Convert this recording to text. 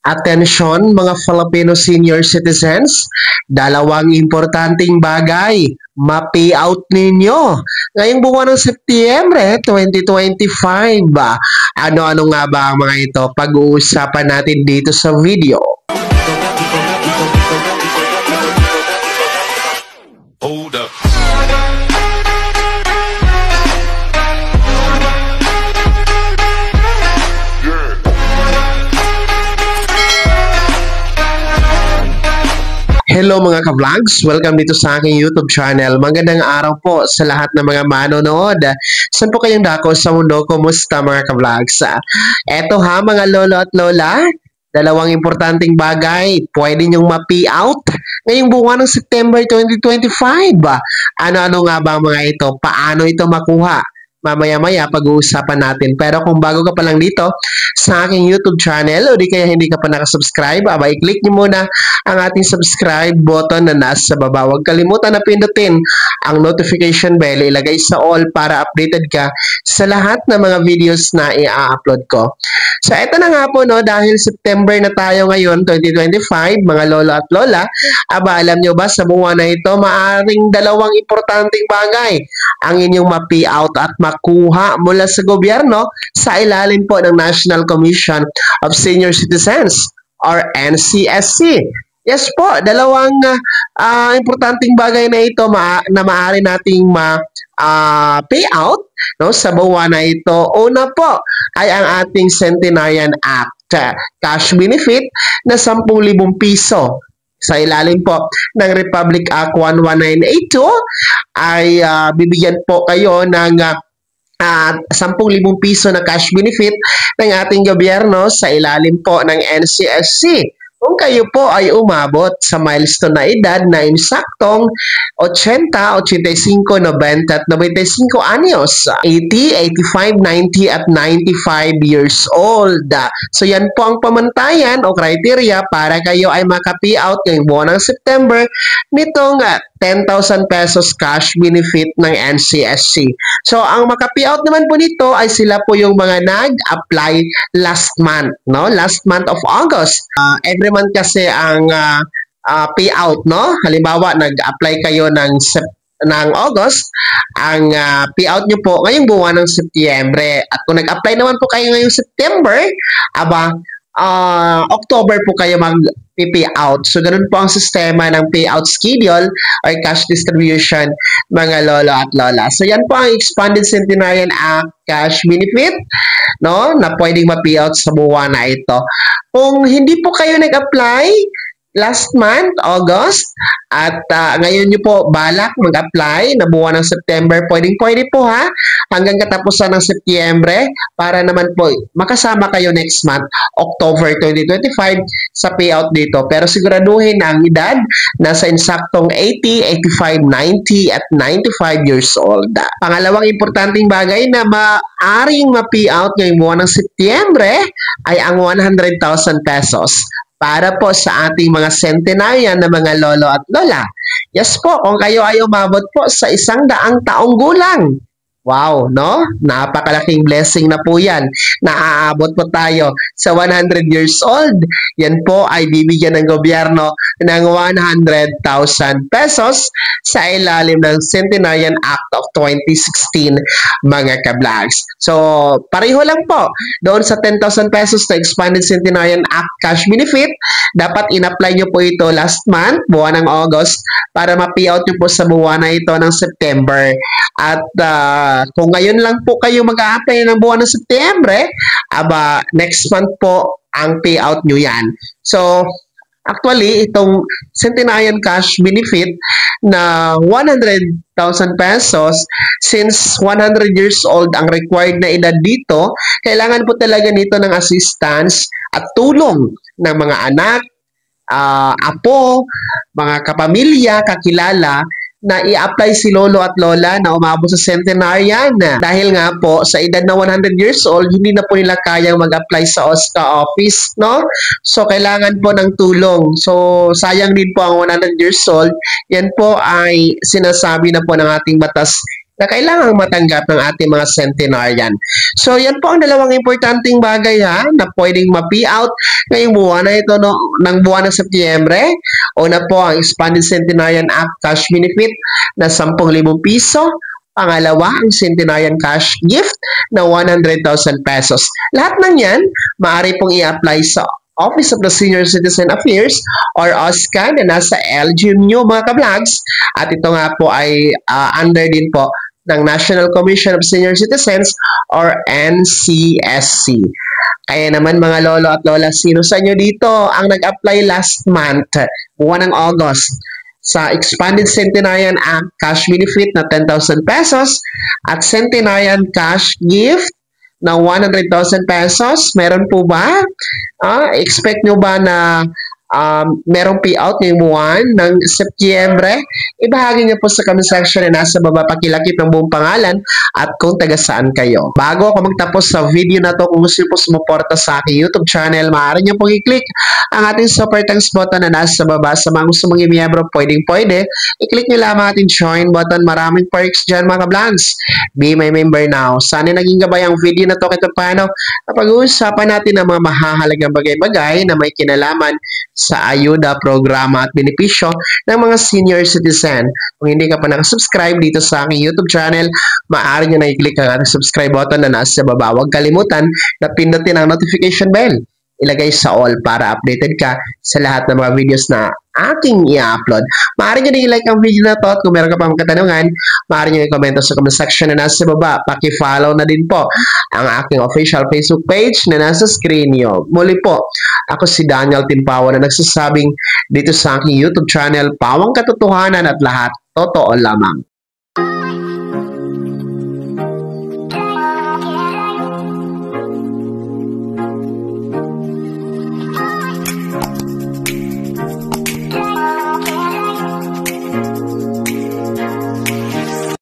Atensyon mga Filipino senior citizens, dalawang importanteng bagay ma-payout ninyo ngayong buwan ng Setyembre 2025. Ano-ano nga ba ang mga ito? Pag-uusapan natin dito sa video. Hold up. Hello mga ka-vlogs! Welcome dito sa aking YouTube channel. Magandang araw po sa lahat ng mga manonood. Saan po kayong dako sa mundo? Kumusta mga ka-vlogs? Eto ha mga lolo at lola, dalawang importanteng bagay pwede nyong ma-payout ngayong buwan ng September 2025. Ano-ano nga ba mga ito? Paano ito makuha? Mamaya-maya pag-uusapan natin. Pero kung bago ka pa lang dito sa aking YouTube channel o di kaya hindi ka pa nakasubscribe, i-click nyo muna ang ating subscribe button na nasa baba. Huwag kalimutan na pindutin ang notification bell, ilagay sa all para updated ka sa lahat ng mga videos na i-upload ko. So ito na nga po, no, dahil September na tayo ngayon, 2025, mga lolo at lola, alam nyo ba sa buwan na ito, maaring dalawang importanteng bagay ang inyong ma-payout at makuha mula sa gobyerno sa ilalim po ng National Commission of Senior Citizens or NCSC. Yes po, dalawang importanteng bagay na ito na maaari nating payout, no, sa buwan na ito. Una po ay ang ating Centenarian Act cash benefit na 10,000 piso. Sa ilalim po ng Republic Act 11982 ay bibigyan po kayo ng 10,000 piso na cash benefit ng ating gobyerno sa ilalim po ng NCSC. Kung kayo po ay umabot sa milestone na edad na insaktong 80, 85, 90 at 95 anyos, 80, 85, 90 at 95 years old. So yan po ang pamantayan o criteria para kayo ay maka-payout ngayong buwan ng September nitong 10,000 pesos cash benefit ng NCSC. So ang maka-payout naman po nito ay sila po yung mga nag-apply last month, no? Last month of August. Every month kasi ang payout, no? Halimbawa, nag-apply kayo ng August, ang payout nyo po ngayong buwan ng Setyembre. At kung nag-apply naman po kayo ngayong September, October po kayo mag-payout. So, ganun po ang sistema ng payout schedule or cash distribution, mga lolo at lola. So, yan po ang Expanded Centenarian Act cash benefit, no, na pwedeng ma-payout sa buwan na ito. Kung hindi po kayo nag-apply last month, August, at ngayon nyo po balak mag-apply na buwan ng September, pwede po ha, hanggang katapusan ng Setyembre para naman po makasama kayo next month, October 2025, sa payout dito. Pero siguraduhin na ang edad nasa insaktong 80, 85, 90 at 95 years old. Pangalawang importanteng bagay na maaring ma-payout ngayong buwan ng Setyembre ay ang 100,000 pesos para po sa ating mga centenarian na mga lolo at lola. Yes po, kung kayo ay umabot po sa 100 taong gulang. Wow, no? Napakalaking blessing na po yan. Naaabot po tayo sa 100 years old. Yan po ay bibigyan ng gobyerno ng 100,000 pesos sa ilalim ng Centenarian Act of 2016, mga ka-vlogs. So, pareho lang po. Doon sa 10,000 pesos na Expanded Centenarian Act cash benefit, dapat in-apply nyo po ito last month, buwan ng August, para ma-payout nyo po sa buwan na ito ng September. At kung ngayon lang po kayo mag-a-apply ng buwan ng Setyembre, next month po ang payout nyo yan. So, actually, itong Centenarian cash benefit na 100,000 pesos, since 100 years old ang required na edad dito, kailangan po talaga nito ng assistance at tulong ng mga anak, apo, mga kapamilya, kakilala, na i-apply si lolo at lola na umabot sa centenarian. Dahil nga po, sa edad na 100 years old, hindi na po nila kayang mag-apply sa OSCA office, no? So, kailangan po ng tulong. So, sayang din po ang 100 years old. Yan po ay sinasabi na po ng ating batas na kailangang matanggap ng ating mga centenarian. So, yan po ang dalawang importanteng bagay na pwedeng ma-payout ngayong buwan na ito ng buwan ng Setyembre. Una po ang Expanded Centenarian Act Cash Benefit na 10,000 piso. Pangalawa, ang Centenarian Cash Gift na 100,000 pesos. Lahat ng yan, maaari pong i-apply sa Office of the Senior Citizen Affairs or OSCA na nasa LGU mga ka-vlogs. At ito nga po ay under din po ng National Commission of Senior Citizens or NCSC. Kaya naman mga lolo at lola, sino sa inyo dito ang nag-apply last month, buwan ng August, sa Expanded Centenarian Act Cash Benefit na 10,000 pesos at Centenarian Cash Gift na 100,000 pesos? Meron po ba? Expect nyo ba na merong payout ngayong buwan ng Setyembre? Ibahagi niyo po sa comment section na nasa baba, pakilakip ng buong pangalan at kung taga saan kayo. Bago ako magtapos sa video na to, kung gusto niyo po sumuporta sa aking YouTube channel, maaari niyo pong i-click ang ating super thanks button na nasa baba. Sa mga gusto mong i-miyembro, pwede. I-click niyo lamang ating join button. Maraming perks dyan mga ka-vlogs. Be my member now. Sana naging gabay ang video na to kahit paano na pag-uusapan natin ang mga mahahalagang bagay-bagay na may kinalaman sa ayuda, programa at benepisyo ng mga senior citizen. Kung hindi ka pa nakasubscribe dito sa aking YouTube channel, maaari nyo na i-click ang ating subscribe button na nasa baba. Huwag kalimutan na pindutin ang notification bell. Ilagay sa all para updated ka sa lahat ng mga videos na aking i-upload. Maaari nyo na i-like ang video na to at kung meron ka pang katanungan, maaari nyo i-comment sa comment section na nasa baba. Paki-follow na din po ang aking official Facebook page na nasa screen nyo. Muli po, ako si Daniel Timpawa na nagsasabing dito sa aking YouTube channel, pawang katotohanan at lahat totoo lamang.